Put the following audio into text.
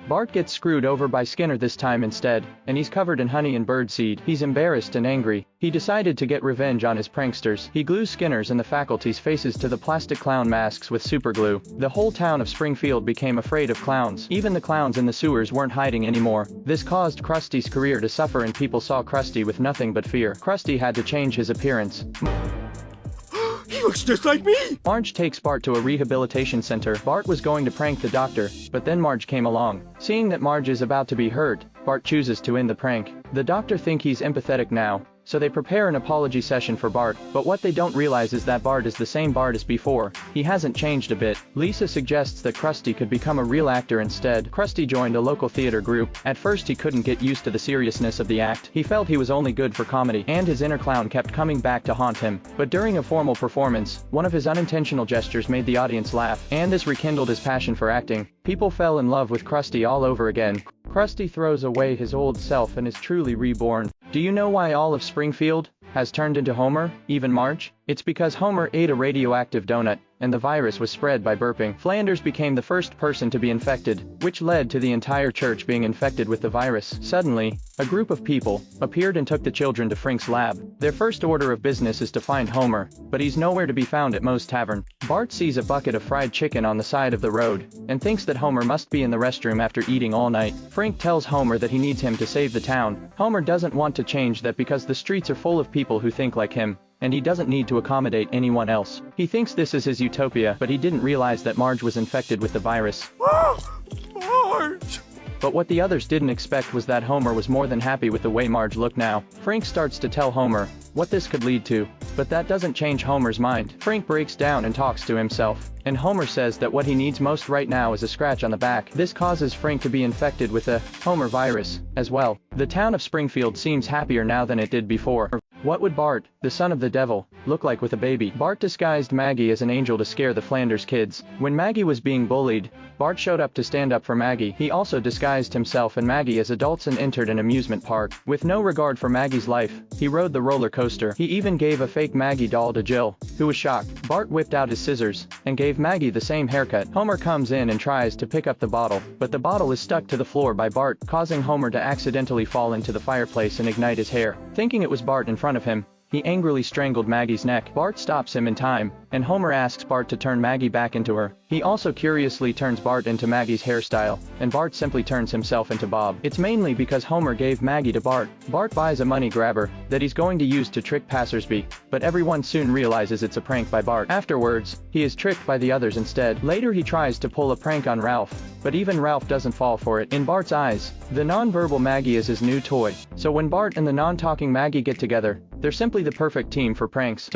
Bart gets screwed over by Skinner this time instead, and he's covered in honey and birdseed. He's embarrassed and angry. He decided to get revenge on his pranksters. He glues Skinner's and the faculty's faces to the plastic clown masks with superglue. The whole town of Springfield became afraid of clowns. Even the clowns in the sewers weren't hiding anymore. This caused Krusty's career to suffer and people saw Krusty with nothing but fear. Krusty had to change his appearance. He looks just like me! Marge takes Bart to a rehabilitation center. Bart was going to prank the doctor, but then Marge came along. Seeing that Marge is about to be hurt, Bart chooses to end the prank. The doctor thinks he's empathetic now, so they prepare an apology session for Bart, but what they don't realize is that Bart is the same Bart as before. He hasn't changed a bit. Lisa suggests that Krusty could become a real actor instead. Krusty joined a local theater group. At first he couldn't get used to the seriousness of the act. He felt he was only good for comedy, and his inner clown kept coming back to haunt him. But during a formal performance, one of his unintentional gestures made the audience laugh, and this rekindled his passion for acting. People fell in love with Krusty all over again. Krusty throws away his old self and is truly reborn. Do you know why all of Springfield has turned into Homer, even Marge? It's because Homer ate a radioactive donut, and the virus was spread by burping. Flanders became the first person to be infected, which led to the entire church being infected with the virus. Suddenly, a group of people appeared and took the children to Frank's lab. Their first order of business is to find Homer, but he's nowhere to be found at Moe's Tavern. Bart sees a bucket of fried chicken on the side of the road, and thinks that Homer must be in the restroom after eating all night. Frank tells Homer that he needs him to save the town. Homer doesn't want to change that because the streets are full of people who think like him, and he doesn't need to accommodate anyone else. He thinks this is his utopia, but he didn't realize that Marge was infected with the virus. Marge! But what the others didn't expect was that Homer was more than happy with the way Marge looked now. Frank starts to tell Homer what this could lead to, but that doesn't change Homer's mind. Frank breaks down and talks to himself, and Homer says that what he needs most right now is a scratch on the back. This causes Frank to be infected with the Homer virus as well. The town of Springfield seems happier now than it did before. What would Bart, the son of the devil, look like with a baby? Bart disguised Maggie as an angel to scare the Flanders kids. When Maggie was being bullied, Bart showed up to stand up for Maggie. He also disguised himself and Maggie as adults and entered an amusement park. With no regard for Maggie's life, he rode the roller coaster. He even gave a fake Maggie doll to Jill, who was shocked. Bart whipped out his scissors and gave Maggie the same haircut. Homer comes in and tries to pick up the bottle, but the bottle is stuck to the floor by Bart, causing Homer to accidentally fall into the fireplace and ignite his hair. Thinking it was Bart in front of him, he angrily strangled Maggie's neck. Bart stops him in time, and Homer asks Bart to turn Maggie back into her. He also curiously turns Bart into Maggie's hairstyle, and Bart simply turns himself into Bob. It's mainly because Homer gave Maggie to Bart. Bart buys a money grabber that he's going to use to trick passersby, but everyone soon realizes it's a prank by Bart. Afterwards, he is tricked by the others instead. Later he tries to pull a prank on Ralph, but even Ralph doesn't fall for it. In Bart's eyes, the non-verbal Maggie is his new toy. So when Bart and the non-talking Maggie get together, they're simply the perfect team for pranks. So